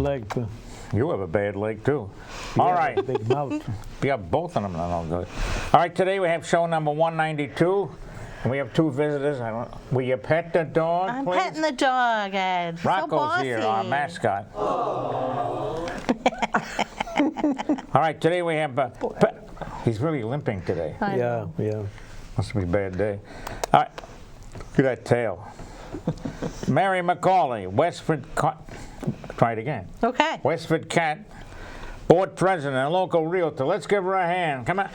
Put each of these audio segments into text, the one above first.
leg, too. You have a bad leg, too. All right. Big mouth. Yeah, both of them are no good. All right, today we have show number 192. And we have two visitors. Will you pet the dog, I'm please? petting the dog, Ed. He's so Rocco's bossy. here, our mascot. All right, today we have... he's really limping today. I know. Yeah. Must be a bad day. All right, look at that tail. Mary McCauley, try it again. Okay. WestfordCAT Board President and local realtor. Let's give her a hand. Come on.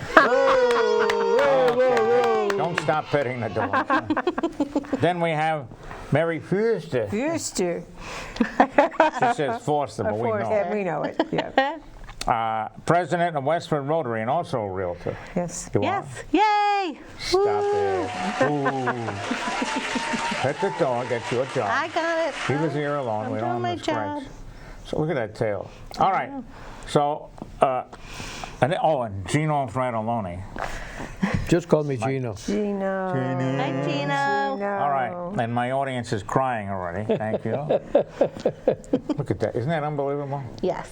Don't stop petting the dog. Then we have Mary Foerster. Foerster. She says Foerster, but we know. Yeah, we know it. Yeah. President of Westford Rotary and also a realtor. Yes. You Yes. are? Yay. Stop it. Ooh. Pet the dog. That's your job. I got it. He was here alone. I'm We doing don't my want to scratch. job. So look at that tail. All right. So, and Gino Fratelloni. Just call me Gino. Gino. Hi, Gino. All right. And my audience is crying already. Thank you. Look at that. Isn't that unbelievable? Yes.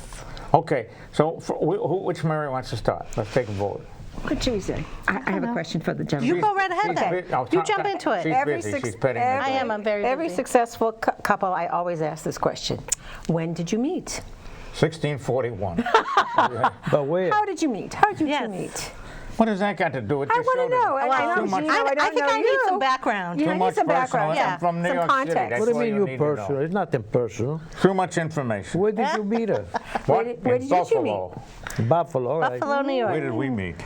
Okay. So, which Mary wants to start? Let's take a vote. What should we say? I have a question for the gentleman. You go right ahead then. You jump into it. She's busy. She's petting the dog. I am. I'm very Every busy. successful couple, I always ask this question. When did you meet? 1641. But where? How did you meet? How did you Yes. two meet? What does that got to do with I your show? want to know. today? I know, Too much- Gino, I don't I think know I need you. some background. Yeah, Too I need much some background. personal. Yeah. I'm from New Some York City. context. That's What do you why mean you you need to know. personal? It's nothing personal. Too much information. Where did you meet her? What? where In did you two Buffalo. Buffalo, all right. Buffalo, New York. Where did we meet?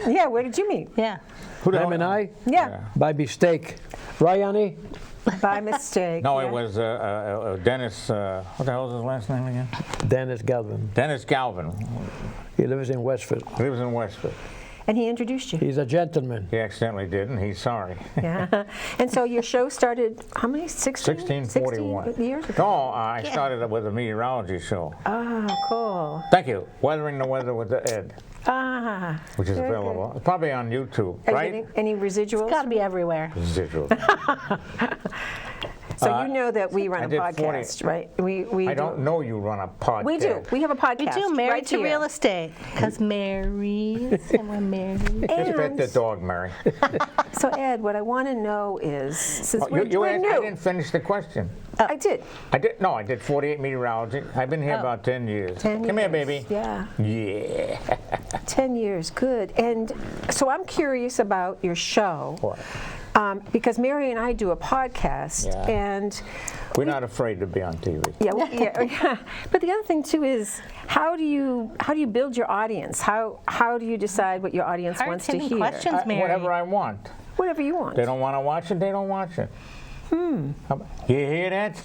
Yeah, where did you meet? Yeah. Who the Him hell- and I, Yeah, by mistake. Right, Annie? by mistake. No, yeah. it was Dennis, what the hell is his last name again? Dennis Galvin. Dennis Galvin. He lives in Westford. He lives in Westford. And he introduced you. He's a gentleman. He accidentally did, and he's sorry. Yeah. And so your show started, how many? 1641. 16 years ago? No, I started it with a meteorology show. Oh, cool. Thank you. Weathering the Weather with Ed, Ah. which is very good. available. It's probably on YouTube, Are you right? getting any residuals? Got to be everywhere. Residual. So you know that we run I a did podcast, right? We I don't know you run a podcast. We do. We have a We podcast. do Married right to here. Real Estate. Because Marys and we're married. Just pet And the dog, Mary. so Ed, what I want to know is, since Oh, we're I new. didn't finish the question. I did. I did 48 meteorology. I've been here about 10 years. 10 Come here, years. baby. Yeah. Yeah. 10 years, good. And so I'm curious about your show. What? Because Mary and I do a podcast, Yeah. and We're not afraid to be on TV. yeah. But the other thing too is, how do you build your audience? How do you decide what your audience wants to Hard-hitting hear? questions, Mary. Whatever I want. Whatever you want. They don't want to watch it, they don't watch it. You hear that?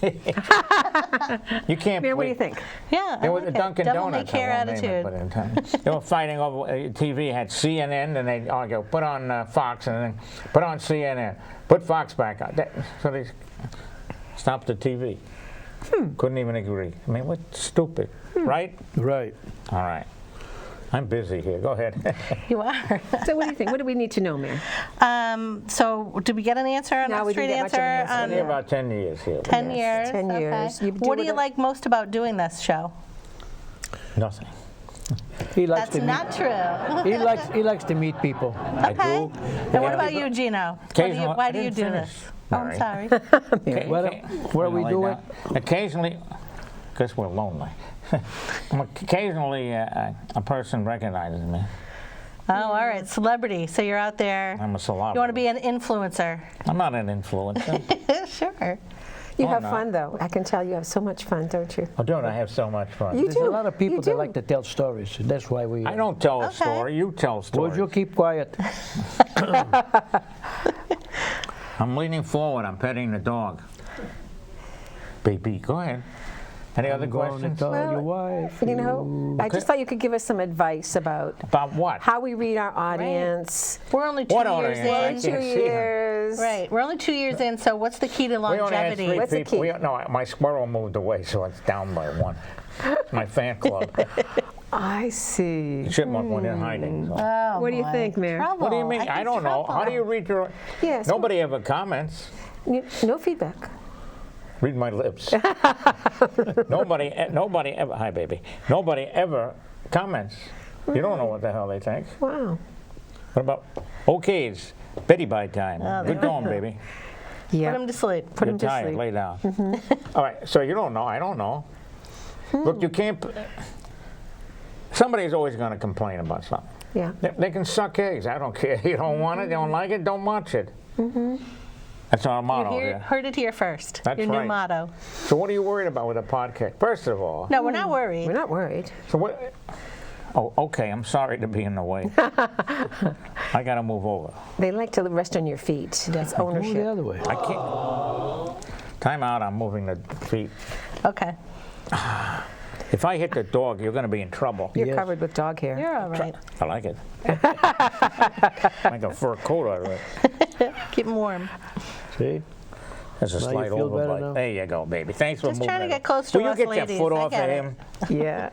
You can't. Mary, what do wait. you think? Yeah. There I was like a Dunkin' Devil may Donuts. care I won't name it, attitude. but in time. They were fighting over TV. Had CNN, and they'd argue. Put on Fox, and then put on CNN. Put Fox back on. So they stopped the TV. Couldn't even agree. I mean, what's stupid, right? Right. All right. I'm busy here. Go ahead. You are. So what do you think? What do we need to know, Mary? So did we get an answer? No, A we straight didn't get much of an answer? answer. Been here about 10 years here. 10 years. 10 okay. years. You do What do it you a- like most about doing this show? Nothing. He likes That's to not true. meet. He likes to meet people. I Okay. do. And what about you, Gino? Occasionally- Why I do you didn't do finish, this? Oh, I'm Mary. sorry. What we do it? Occasionally, because we're lonely. Occasionally, a person recognizes me. Oh, all right. Celebrity. So you're out there. I'm a celebrity. You want to be an influencer? I'm not an influencer. Sure. You Oh, have no. fun, though. I can tell you have so much fun, don't you? Oh, don't I have so much fun? You There's do. a lot of people You that do. like to tell stories. That's why we. I don't tell a Okay. story. You tell stories. Would you keep quiet? I'm leaning forward. I'm petting the dog. Baby, go ahead. Any other I'm going to questions? tell Well, your wife. You know, I just thought you could give us some advice about About what? how we read our audience. We're only 2 What years audience? I in. can't 2 see them. years. Right. We're only 2 years in. So what's the key to We only had longevity? 3 What's the people. key? No, my squirrel moved away, so it's down by 1. My fan club. I see. Chipmunk went in hiding. So. Oh, What do you boy. think, Mary? Trouble. What do you mean? I think don't know. How do you trouble. read your... Yes. Nobody ever comments. No feedback. Read my lips. Nobody ever, hi baby, nobody ever comments. You don't know what the hell they think. Wow. What about, okay, it's Betty by time. Good going, baby. Yeah. Put him to sleep. Put You're him to tired, sleep. lay down. All right, so you don't know, I don't know. Look, you can't, somebody's always going to complain about something. Yeah. They can suck eggs, I don't care. You don't want it, you don't like it, don't watch it. That's our motto. You heard it here first. That's Your right. new motto. So what are you worried about with a podcast? First of all, No, we're not worried. We're not worried. so what? Oh, okay. I'm sorry to be in the way. I got to move over. They like to rest on your feet. It's Move the ownership. other way. I can't. Time out. I'm moving the feet. Okay. If I hit the dog, you're going to be in trouble. You're Yes. covered with dog hair. You're all right. I like it. Make a fur coat out of it. Keep him warm. See? There's a Now you slight feel better overbite. now? There you go, baby. Thanks for Just moving. trying to it. get close to Will you us, get ladies. your foot I off of get it. him? Yeah.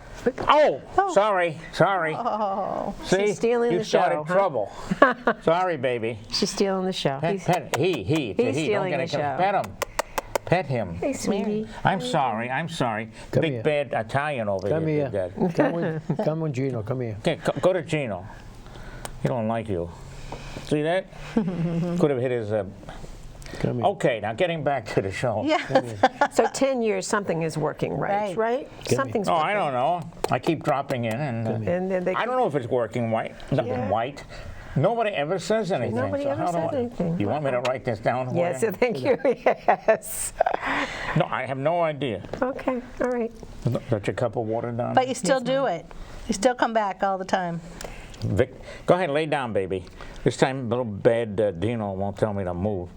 Oh, sorry. Oh. See, She's stealing you the started show, huh? trouble. Sorry, baby. She's stealing the show. Pet, He's, pet, he. It's a he's he. stealing Don't get the it. show. Pet him. Pet him. hey, sweetie. I'm sorry. Come Big here. bad Italian over Come here. here. Big Dad. Come with Gino. Come here. Okay, go to Gino. He don't like you. See that? Could have hit his. Come here. Okay, now getting back to the show. Yeah. So 10 years, something is working right, Right. Give me. Something's Oh, working. I don't know. I keep dropping in, and And then they I don't know if it's working white. Yeah. White. Nobody ever says anything. Nobody so ever how do said I- anything. You want me to write this down? for Yes, you? thank you. Yes. No, I have no idea. Okay, all right. Got your cup of water down? But you still do it. You still come back all the time. Vic, go ahead, lay down, baby. This time, little bad Dino won't tell me to move.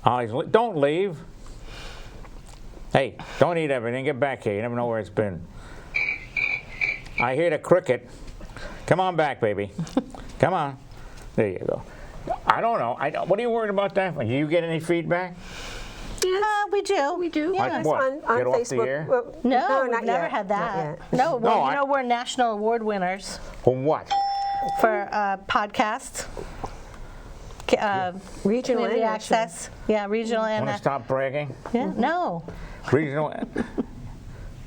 Don't leave. Hey, don't eat everything. Get back here. You never know where it's been. I hear the cricket. Come on back, baby. Come on. There you go. I don't know. What are you worried about that? Do you get any feedback? We do. We do. Like Yes, what? on Get off the Facebook. air? Well, No, not we've never yet. had Not that. yet. No, well, No, you know, we're national award winners For what? for podcasts. Regional Community and national. access. Yeah, regional and Want to stop bragging? yeah. No. Regional.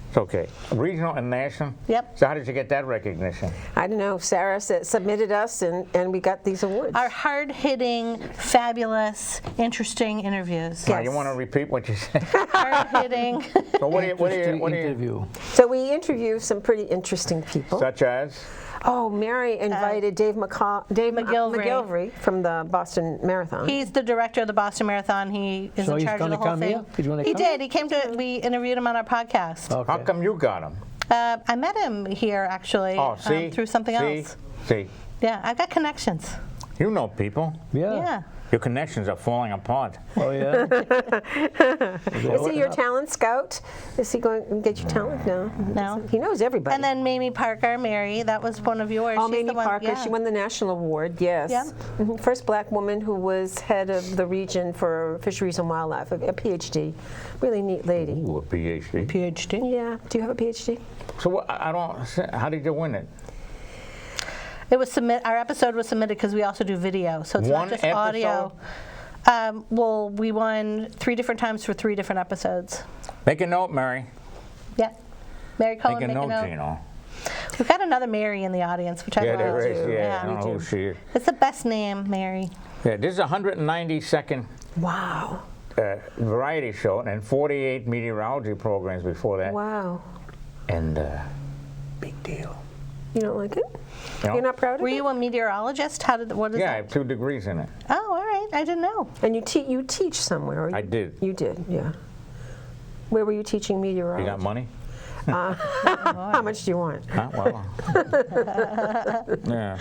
It's okay. Regional and national? Yep. So how did you get that recognition? I don't know. Sarah submitted us, and we got these awards. Our hard-hitting, fabulous, interesting interviews. Now, you want to repeat what you said? Hard-hitting. So what do you Interview. So we interviewed some pretty interesting people. such as? Oh, Mary invited Dave McGilvery from the Boston Marathon. He's the director of the Boston Marathon. He is So in he's charge of the gonna whole come thing. here? He's gonna He come? did. He came to. We interviewed him on our podcast. Okay. How come you got him? I met him here actually Oh, see? through something See? else. See? Yeah, I've got connections. You know people. Yeah. Your connections are falling apart. Oh, yeah? Is he your talent scout? Is he going to get your talent? No. No. He knows everybody. And then Mamie Parker, Mary, that was one of yours. Oh, She's the Mamie one- Parker, yeah. she won the national award, yes. Yeah. Mhm. First black woman who was head of the region for fisheries and wildlife, a PhD. Really neat lady. Ooh, a PhD. PhD. Yeah. Do you have a PhD? So what, I don't. How did you win it? It was our episode was submitted because we also do video, so it's One not just audio. Well, we won 3 different times for 3 different episodes. Make a note, Mary. Yeah. Mary Cohen, Make a note, note. Gino. We've got another Mary in the audience, which I Yeah, love. there is. too. Yeah, I Yeah. don't know who she is. It's the best name, Mary. Yeah, this is a 192nd Wow. variety show, and 48 meteorology programs before that. Wow. And big deal. You don't like it? You know? You're not proud of Were it? you a meteorologist? What is Yeah, I that? have 2 degrees in it. Oh, all right. I didn't know. And you teach somewhere? Or I did. You did, yeah. Where were you teaching You meteorology? got money? How much do you want? Huh? Well, yeah.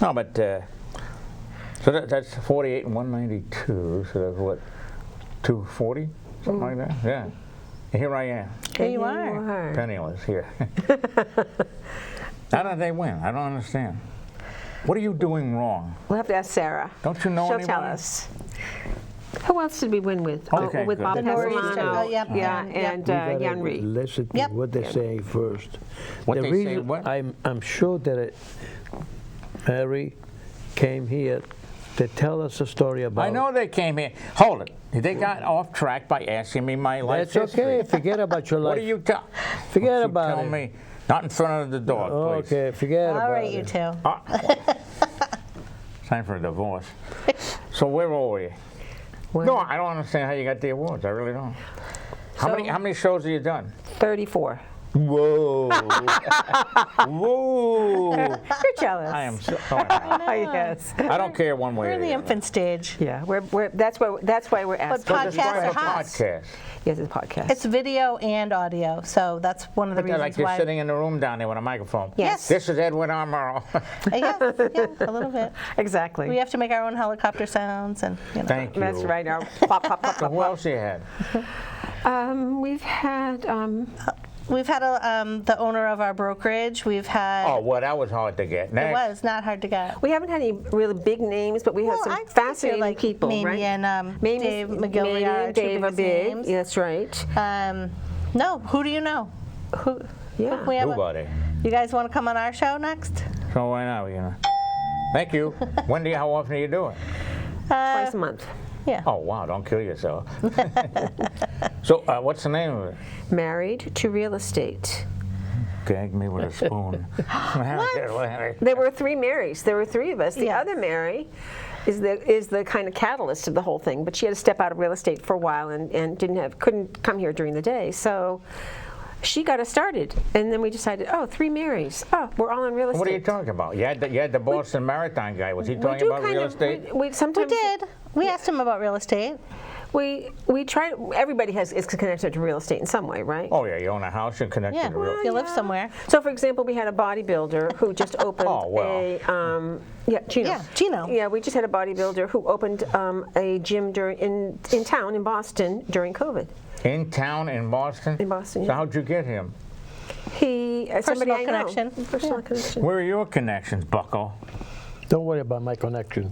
No, but so that's 48 and 192. So that's what, 240, something like that. Yeah. And here I am, Here you are. penniless here. How did they win? I don't understand. What are you doing wrong? We'll have to ask Sarah. Don't you know She'll anybody? tell us. Who else did we win with? Okay, with good. Bob The Nor'easter. Castellano. Oh, yep, Yeah, yep. and We gotta Jan Reed. listen to Yep. what they say first. What The they say reason what? I'm sure that Mary came here to tell us a story about. I know they came here. Hold it. They got off track by asking me my life That's history. okay. Forget about your life. What do you tell? Forget You about tell it. me. Not in front of the dog, please. Okay, forget about All right, it. you two. Time for a divorce. So where were we? No, I don't understand how you got the awards. I really don't. How many shows have you done? 34. Whoa. Whoa. You're jealous. I am so. Oh, I Yes. don't care one way We're or in the the other. infant stage. Yeah, that's why we're asking. But Describe podcasts a are hot. podcast. Yes, it's a podcast. It's video and audio, so that's one of the But they're reasons like you're why. sitting in the room down there with a microphone. Yes. This is Edwin Armero. Yeah, a little bit. exactly. We have to make our own helicopter sounds, and you know. Thank you. That's right. Now, pop, pop, pop, So pop, who else you had? We've had. We've had the owner of our brokerage. We've had. Oh, well, that was hard to get. It Next. was not hard to get. We haven't had any really big names, but we have Well, I some think fascinating like people, Mamie right? and Mamie's- Dave McCauley Mamie are our and two Dave are biggest big. names. Yeah, that's right. No, who do you know? Who? Yeah. who we have a- Nobody. you guys want to come on our show next? So why not? You know. Thank you. How often do you do it? Twice a month. Yeah. Oh, wow, don't kill yourself. So what's the name of it? Married to Real Estate. Gag me with a spoon. There were 3 Marys. There were 3 of us. The Yes. other Mary is the kind of catalyst of the whole thing, but she had to step out of real estate for a while and couldn't come here during the day. So she got us started, and then we decided, 3 Marys. Oh, we're all in real estate. What are you talking about? You had the Boston Marathon guy. Was he talking about real estate? We We sometimes did. We asked him about real estate. We try. Everybody is connected to real estate in some way, right? Oh, yeah, you own a house, you're connected Yeah, to real if you live somewhere. So, for example, we had a bodybuilder who just opened Oh, well. Gino. Yeah, Gino. Yeah, we just had a bodybuilder who opened a gym in town in Boston during COVID. In town in Boston? In Boston, So yeah. how'd you get him? He somebody I know. connection. Personal connection. Where are your connections, bucko? Don't worry about my connection.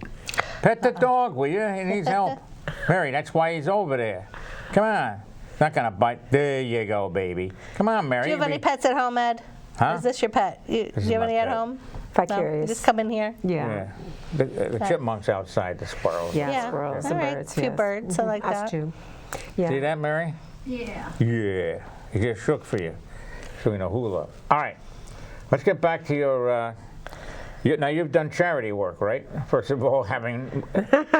Pet the dog, will you? He needs help. Mary, that's why he's over there. Come on. It's not going to bite. There you go, baby. Come on, Mary. Do you have any pets at home, Ed? Huh? Is this your pet? Do you is have my any at pet. home? Vicarious. No? Just come in here. Yeah. Yeah. The chipmunks outside, the squirrels. Yeah, Yeah. squirrels All and right. birds. Few yes. birds, I like Us that. too. Yeah. See that, Mary? Yeah. Yeah. He just shook for you. So we know hula. All right. Let's get back to your... now, you've done charity work, right? First of all, having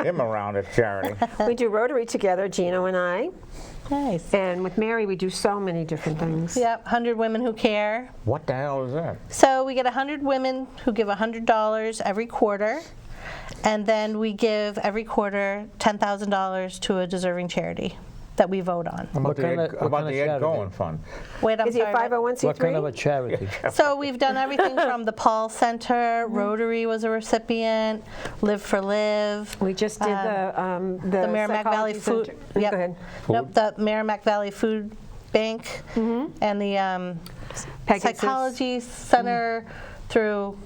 him around at charity. We do Rotary together, Gino and I. Nice. And with Mary, we do so many different things. Yep, 100 Women Who Care. What the hell is that? So we get 100 women who give $100 every quarter, and then we give every quarter $10,000 to a deserving charity that we vote on. About What the kind Ed, of- what about kind of the Ed charity? Cohen Fund. Wait, I'm Is he a sorry. 501c3? What kind of a charity? So we've done everything from the Paul Center, Rotary was a recipient, Live for Live. We just did the Merrimack Valley psychology Food. center. Yep. Go ahead. Nope, the Merrimack Valley Food Bank and the Pegasus. Psychology Center through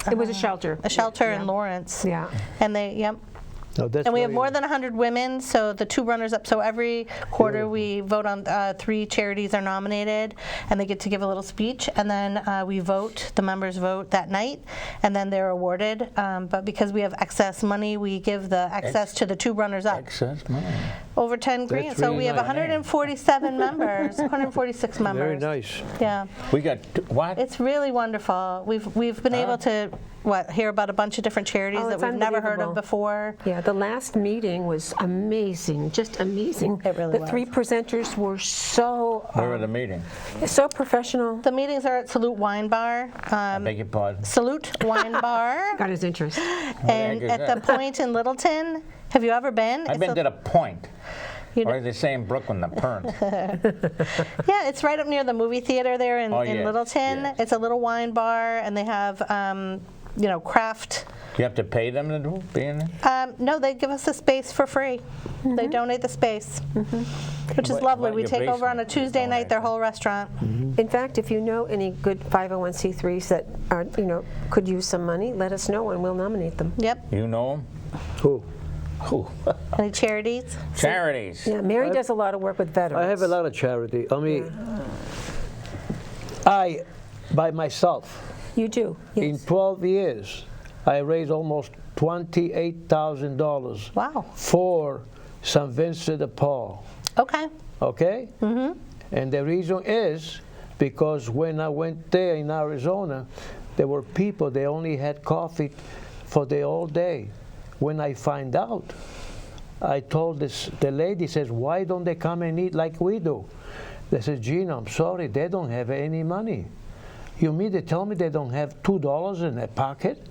It was a shelter. a shelter Yeah. in Lawrence. Yeah. And they, yep. No, that's And we have very- more than 100 women, so the 2 runners-up. So every quarter we vote on 3 charities are nominated, and they get to give a little speech, and then we vote. The members vote that night, and then they're awarded. But because we have excess money, we give the excess to the 2 runners-up. Excess money. Over 10 grand. So really we have nice. 147 members, 146 members. Very nice. Yeah, We got, what? it's really wonderful. We've been able to hear about a bunch of different charities Oh, that it's we've never heard of unbelievable. before. Yeah, the last meeting was amazing, just amazing. It really The 3 presenters were so Where were the meeting? so professional. The meetings are at Salute Wine Bar. Beg your pardon. Salute Wine Bar, Got his interest. and is at that? the Point in Littleton. Have you ever been? I've been to the Point. You Or as they say in Brooklyn, the Pernt. Yeah, it's right up near the movie theater there in, Oh, in yes, Littleton. yes. It's a little wine bar, and they have, craft. You have to pay them to be in there? No, they give us the space for free. They donate the space, which is What lovely. about We your take over on a basement? Tuesday night their Donation. whole restaurant. In fact, if you know any good 501c3s that are, could use some money, let us know and we'll nominate them. Yep. You know them? Who? Who? Any charities? Charities. Yeah, Mary does a lot of work with veterans. I have a lot of charity. I mean, by myself, You do, in yes. 12 years, I raised almost $28,000 Wow. for St. Vincent de Paul. Okay. Okay? And the reason is because when I went there in Arizona, there were people, they only had coffee for the whole day. When I find out, I told the lady says, why don't they come and eat like we do? They said, Gina, I'm sorry, they don't have any money. You mean they tell me they don't have $2 in their pocket?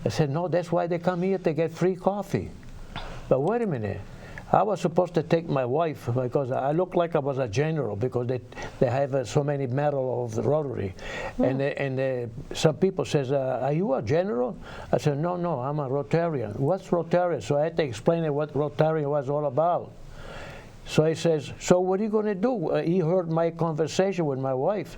I said, no, that's why they come here to get free coffee. But wait a minute. I was supposed to take my wife because I looked like I was a general because they have so many medals of the Rotary. And some people says, are you a general? I said, no, I'm a Rotarian. What's Rotarian? So I had to explain what Rotarian was all about. So he says, so what are you going to do? He heard my conversation with my wife.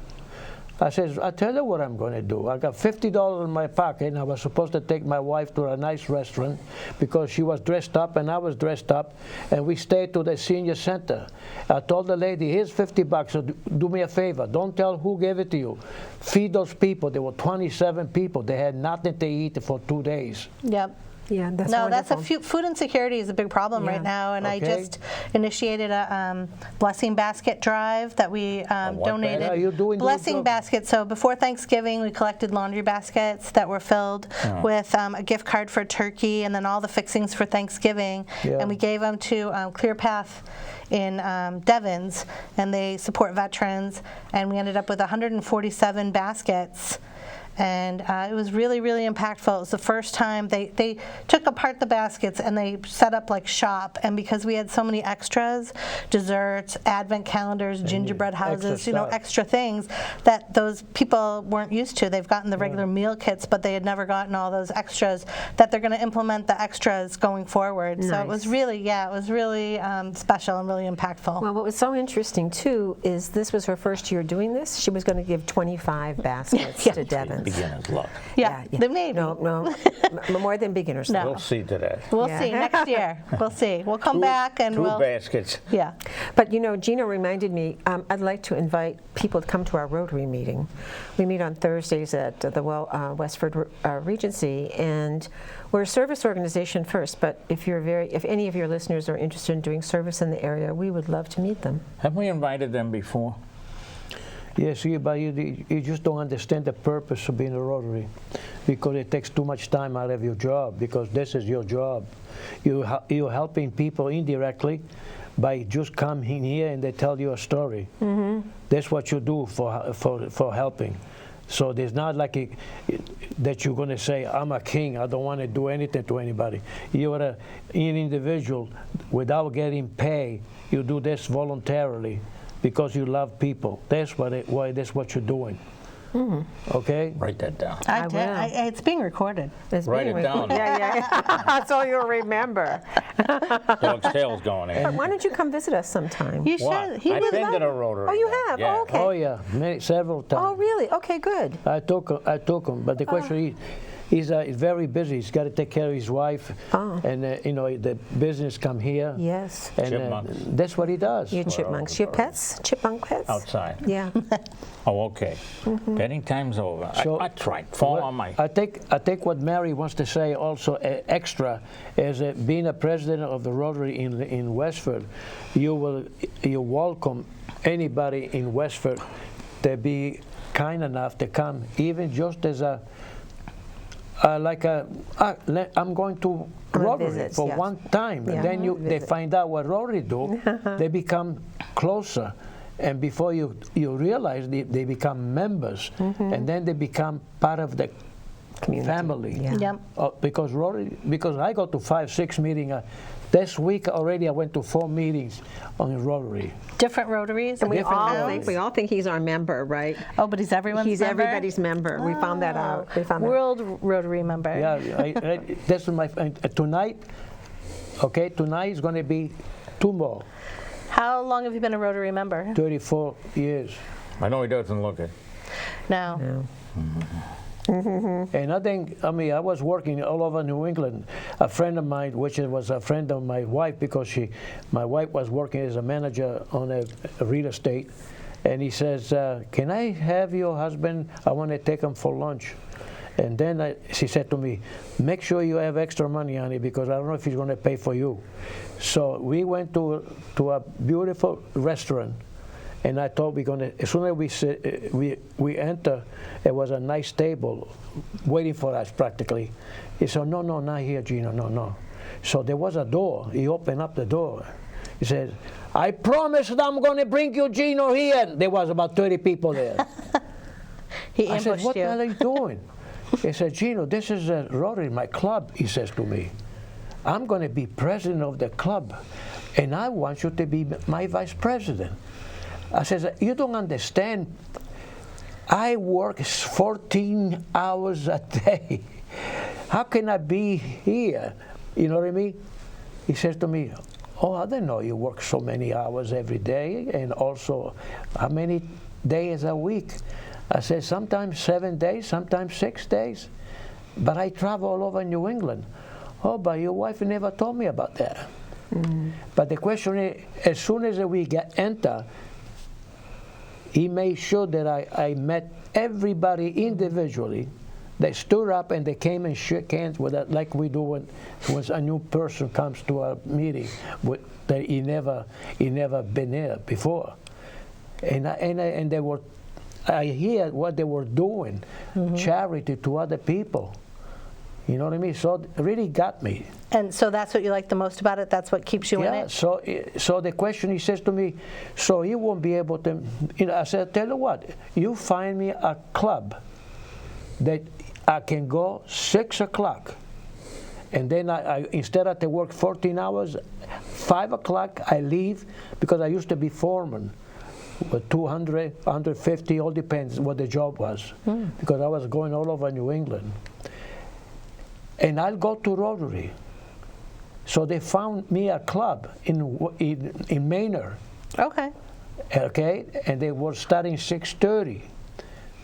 I says, I'll tell you what I'm going to do. I got $50 in my pocket, and I was supposed to take my wife to a nice restaurant because she was dressed up and I was dressed up, and we stayed to the senior center. I told the lady, here's $50, so do me a favor. Don't tell who gave it to you. Feed those people. There were 27 people. They had nothing to eat for 2 days. Yep. Yeah, that's No, wonderful. that's food insecurity is a big problem right now, and I Okay. just initiated a blessing basket drive that we donated. Yeah, you're doing Blessing good. basket. So before Thanksgiving, we collected laundry baskets that were filled with a gift card for turkey, and then all the fixings for Thanksgiving, Yeah. and we gave them to Clear Path in Devens, and they support veterans, and we ended up with 147 baskets. And it was really, really impactful. It was the first time they took apart the baskets and they set up like shop. And because we had so many extras, desserts, advent calendars, gingerbread houses, extra stuff. extra things that those people weren't used to. They've gotten the regular meal kits, but they had never gotten all those extras, that they're going to implement the extras going forward. So it was really, special and really impactful. Well, what was so interesting, too, is this was her first year doing this. She was going to give 25 baskets to Devon. Beginner's luck. Maybe. No, more than beginner's. No. We'll see to that. We'll see next year. We'll see. We'll come back and Two we'll. baskets. Yeah. But you know, Gina reminded me, I'd like to invite people to come to our Rotary meeting. We meet on Thursdays at the Westford Regency, and we're a service organization first, but if any of your listeners are interested in doing service in the area, we would love to meet them. Have we invited them before? Yes, but you just don't understand the purpose of being a Rotary, because it takes too much time out of your job, because this is your job. You're helping people indirectly by just coming here and they tell you a story. That's what you do for helping. So there's not like that you're going to say, I'm a king, I don't want to do anything to anybody. You're an individual without getting paid. You do this voluntarily, because you love people. That's why that's what you're doing. Okay? Write that down. I I did. will. It's being recorded. It's Write being it down. recorded. Yeah. That's all you'll remember. Dog's tail's going in. Why don't you come visit us sometime? You What? should. He I've would been love to the Rotary. Oh, you though. have? Yeah. Oh, okay. Oh yeah, several times. Oh, really? Okay, good. I took him, but the question he's very busy. He's got to take care of his wife, and the business come here. Yes. And Chipmunks. that's what he does. Your chipmunks. Your pets? Chipmunk pets? Outside. Yeah. Oh, okay. Betting time's over. So- That's right. Fall on my. I think what Mary wants to say also extra is that being a president of the Rotary in Westford, you welcome anybody in Westford to be kind enough to come, even just as a I'm going to Rotary visit, for yes. one time, Yeah. and then they find out what Rotary do. They become closer, and before you realize they become members, and then they become part of the Community. family. Yeah. Yep. Because I go to 5-6 meetings. This week already I went to 4 meetings on Rotary. Different Rotaries. And we Different all roles. think he's our member, right? Oh, but he's everyone's He's member? everybody's member. We found that out. We found that. World Rotary member. Yeah, that's my tonight. Okay, tonight is going to be 2 more. How long have you been a Rotary member? 34 years. I know he doesn't look it. No. And I was working all over New England. A friend of mine, which was a friend of my wife, because my wife was working as a manager on a real estate, and he says, can I have your husband? I want to take him for lunch. And then she said to me, make sure you have extra money, honey, because I don't know if he's going to pay for you. So we went to a beautiful restaurant, and I thought we're going to, as soon as we enter, it was a nice table waiting for us practically. He said, no, not here, Gino, no. So there was a door. He opened up the door. He said, I promise that I'm going to bring you Gino here. There was about 30 people there. He I ambushed said, what the you. hell are you doing? He said, Gino, this is a Rotary, my club, he says to me. I'm going to be president of the club, and I want you to be my vice president. I said, you don't understand. I work 14 hours a day. How can I be here? You know what I mean? He says to me, oh, I didn't know you work so many hours every day, and also how many days a week? I said, sometimes 7 days, sometimes 6 days. But I travel all over New England. Oh, but your wife never told me about that. But the question is, as soon as we enter, he made sure that I met everybody individually. They stood up and they came and shook hands with us like we do when a new person comes to a meeting that he never been there before. And they were, I hear what they were doing, charity to other people. You know what I mean? So it really got me. And so that's what you like the most about it? That's what keeps you in it? So the question, he says to me, so you won't be able to, I said, tell you what, you find me a club that I can go 6 o'clock. And then I instead of to work 14 hours, 5 o'clock I leave, because I used to be foreman. With 200, 150, all depends what the job was, because I was going all over New England. And I'll go to Rotary. So they found me a club in Manor. Okay. Okay, and they were starting 6:30.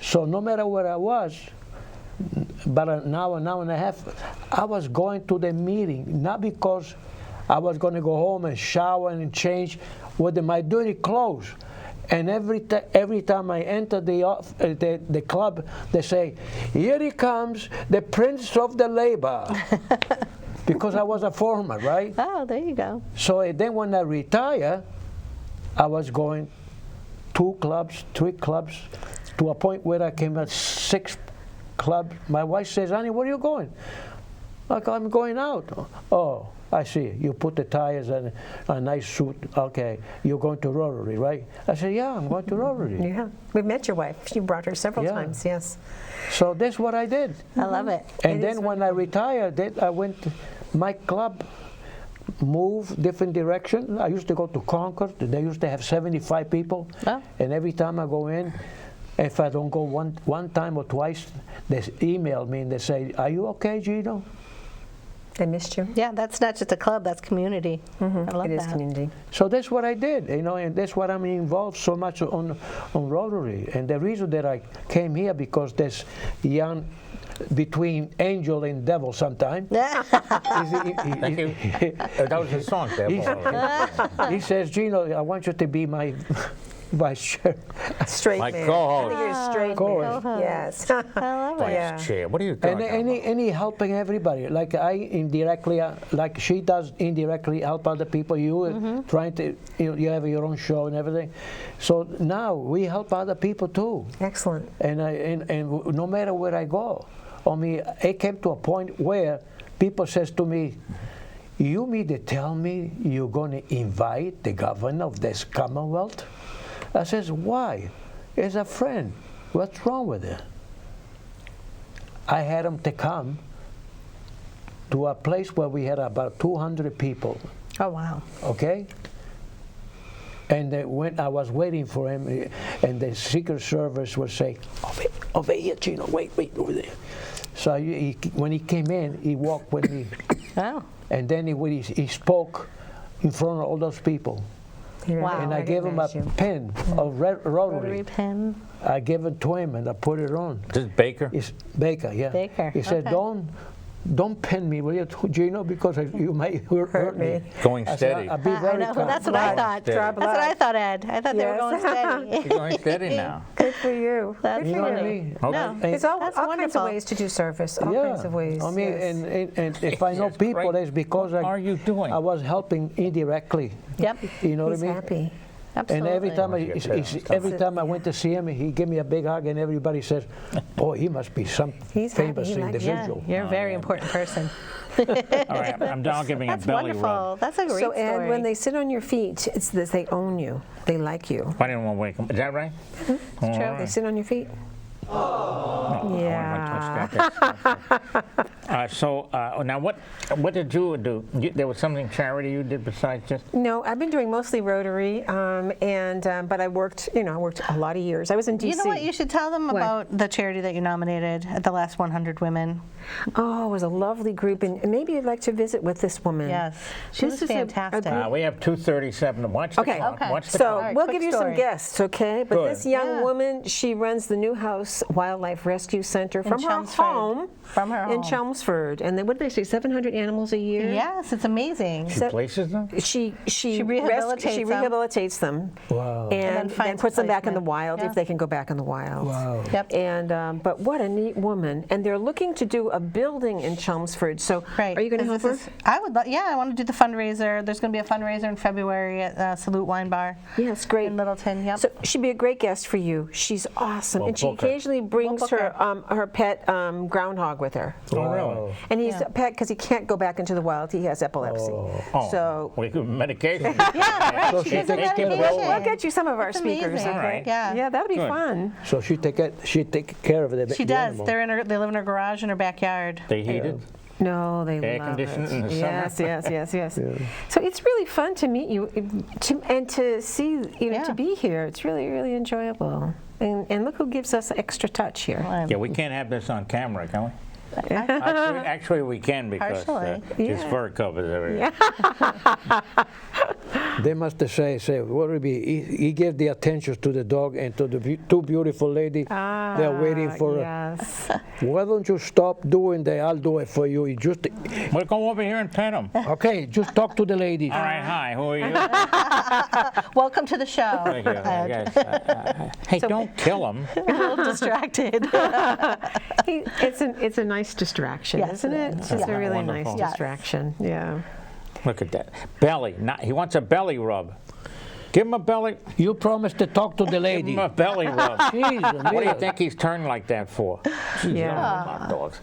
So no matter where I was, about an hour and a half, I was going to the meeting, not because I was going to go home and shower and change with my dirty clothes. And every time I enter the club, they say, here he comes, the Prince of the Labor. Because I was a foreman, right? Oh, there you go. So then when I retire, I was going 2 clubs, 3 clubs, to a point where I came at 6 clubs. My wife says, honey, where are you going? Like, I'm going out. Oh, I see. You put the tires and a nice suit. Okay, you're going to Rotary, right? I said, yeah, I'm going to Rotary. Yeah, we've met your wife. You brought her several Yeah. times, yes. So that's what I did. I love it. And then when I retired, then I went, my club moved different direction. I used to go to Concord. They used to have 75 people. Oh. And every time I go in, if I don't go one time or twice, they email me and they say, are you okay, Gino? I missed you. Yeah, that's not just a club, that's community. I love It is that. community. So that's what I did, and that's what I'm involved so much on Rotary. And the reason that I came here, because there's young, between angel and devil sometimes. Thank you. That was his song there. He says, Gino, I want you to be my vice chair. Straight My man. co-host. I think you're a straight Co-host. man. Yes. I love it. Vice Yeah. chair. What are you And talking about? any helping everybody, like I indirectly, like she does indirectly help other people. You trying to, you have your own show and everything. So now we help other people too. Excellent. And no matter where I go, I mean, it came to a point where people says to me, you mean to tell me you're going to invite the governor of this Commonwealth? I says, why? He's a friend. What's wrong with it? I had him to come to a place where we had about 200 people, Oh, wow. okay? And when I was waiting for him, and the Secret Service would say, over here, Gino, wait, over there. So when he came in, he walked with me. Oh. And then he spoke in front of all those people. Wow. And I gave him a pen of Rotary. Rotary pen. I gave it to him and I put it on. This is Baker? It's Baker, yeah. Baker, He said, okay. don't pen me, will you, Gino, because you might hurt me. Going I steady. said, I'll be I very know. calm. That's what I thought. Steady. That's what I thought, Ed. I thought they were Yes. going steady. You're going steady now. Good for you. That's Good You for know you. what I mean? Okay. No. There's all That's kinds of wonderful. ways to do service. All Yeah. kinds of ways. I mean, yes. and if I know That's people, great. that's because What are you doing? I was helping indirectly. Yep. You know He's what I mean? happy. Absolutely. And every time Once you get paid on stuff. every time I went to see him, he gave me a big hug, and everybody says, "Boy, he must be some He's happy. famous He likes- Yeah, individual." you're a very important person. All right, I'm now giving a That's belly wonderful. rub. That's a great So, story. and when they sit on your feet, it's this, they own you. They like you. I didn't want to wake him. Is that right? All true. right. They sit on your feet. I wouldn't Yeah. touch that. So now, what did you do? There was something charity you did besides just? No, I've been doing mostly Rotary, but I worked, I worked a lot of years. I was in D.C. You know what? You should tell them about the charity that you nominated at the last 100 Women. Oh, it was a lovely group, and maybe you'd like to visit with this woman. Yes, she This was is a fantastic. We have 2:37 to watch. The Okay. clock. Okay. Watch the So clock. right, we'll quick give you some story. guests, okay? But Good. this young Yeah. woman, she runs the New House Wildlife Rescue Center from her Chelmsford. home. From her in home. Chelmsford, and what did they say? 700 animals a year. Yes, it's amazing. She places them. She rehabilitates them. rehabilitates them. Wow. then And then finds puts them back in the placement. wild Yeah. if they can go back in the wild. Wow. Yep. And but what a neat woman! And they're looking to do a building in Chelmsford. So Right. are you going to help 'cause her? I would. Yeah, I want to do the fundraiser. There's going to be a fundraiser in February at Salute Wine Bar Yes, great. in Littleton. Yep. So she'd be a great guest for you. She's awesome, Well, and she book her. occasionally brings We'll book her pet groundhog with her. Oh, really? And he's Yeah. a pet because he can't go back into the wild. He has epilepsy. Oh, So we could medication. yeah, right. So She she has a takes care of medication. we'll get you some of our That's speakers. amazing. Okay? All right. Yeah. Yeah, that'll be Good. fun. So she take care of the She the does. animal. They live in her garage in her backyard. They heated. No, they Air love conditioned it. in the yes, summer? yes. So it's really fun to meet you, and to see Yeah. to be here. It's really, really enjoyable. And look who gives us extra touch here. Yeah, we can't have this on camera, can we? Actually, we can because Partially. his Yeah. fur covers everything. They must say, what would be? He gave the attention to the dog and to the two beautiful ladies. They're waiting for. Yes. Why don't you stop doing that? I'll do it for you. You just We'll go over here and pet him. All okay. Just talk to the ladies. right, hi, who are you? Welcome to the show. Thank you. Yes. Hey, don't kill him. A little distracted. It's a nice distraction, Yes, isn't it it? is. It's Yeah. a really Wonderful. nice Yes. distraction. Yeah. Look at that. Belly. He wants a belly rub. Give him a belly. You promised to talk to the Give lady. him a belly rub. Jeez, What do you Amelia. think he's turned like that for? Jeez, Yeah. hot dogs.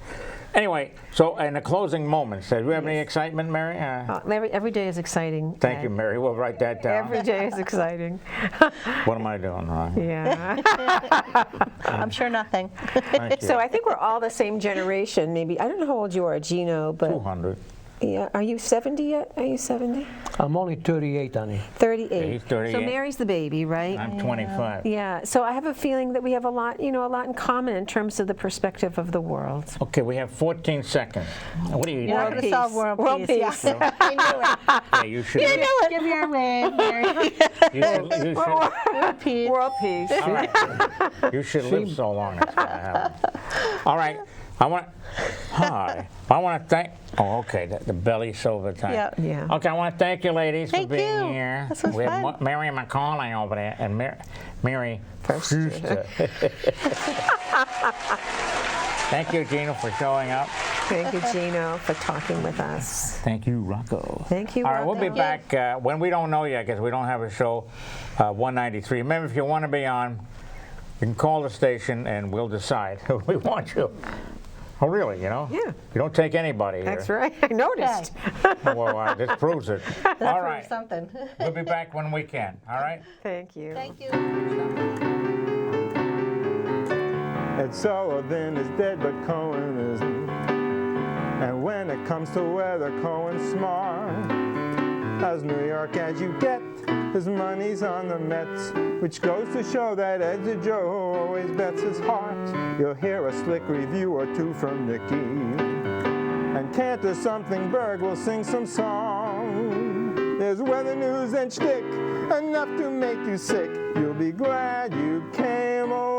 Anyway, so in the closing moments, do we have any excitement, Mary? Every day is exciting. Thank Ed. you, Mary. We'll write that down. Every day is exciting. What am I doing wrong? Yeah. I'm sure nothing. Thank you. So I think we're all the same generation. Maybe I don't know how old you are, Gino, but 200. yeah. Are you 70 yet? Are you 70? I'm only 38, honey. 38. He's 38. So Mary's the baby, right? I'm 25. Yeah. So I have a feeling that we have a lot in common in terms of the perspective of the world. Okay, we have 14 seconds. What are you You're not doing? going to solve world World peace. peace. Yeah. I knew it. Yeah, you should. I knew it. Give me your wave, Mary. You should. World peace. World peace. All right. You should live so long. It's gonna happen. All right. I want to thank. Oh, okay. The belly's over time. Yeah. Yeah. Okay, I want to thank you, ladies, Thank for being you. here. This was we have fun. Mary McCauley over there and Mary Foerster. Thank you, Gina, for showing up. Thank you, Gino, for talking with us. Thank you, Rocco. Thank you, All right, we'll be Rocco. back when we don't know yet because we don't have a show 193. Remember, if you want to be on, you can call the station and we'll decide if we want you. Oh, really? Yeah. You don't take anybody here. That's right. I noticed. Well, this proves it. All right. Something. We'll be back when we can. All right? Thank you. Thank you. Ed Sullivan is dead, but Cohen isn't. And when it comes to weather, Cohen's smart. As New York as you get, his money's on the Mets, which goes to show that Ed's a Joe who always bets his heart. You'll hear a slick review or two from Nicky. And Cantor Something Berg will sing some song. There's weather news and shtick, enough to make you sick. You'll be glad you came along.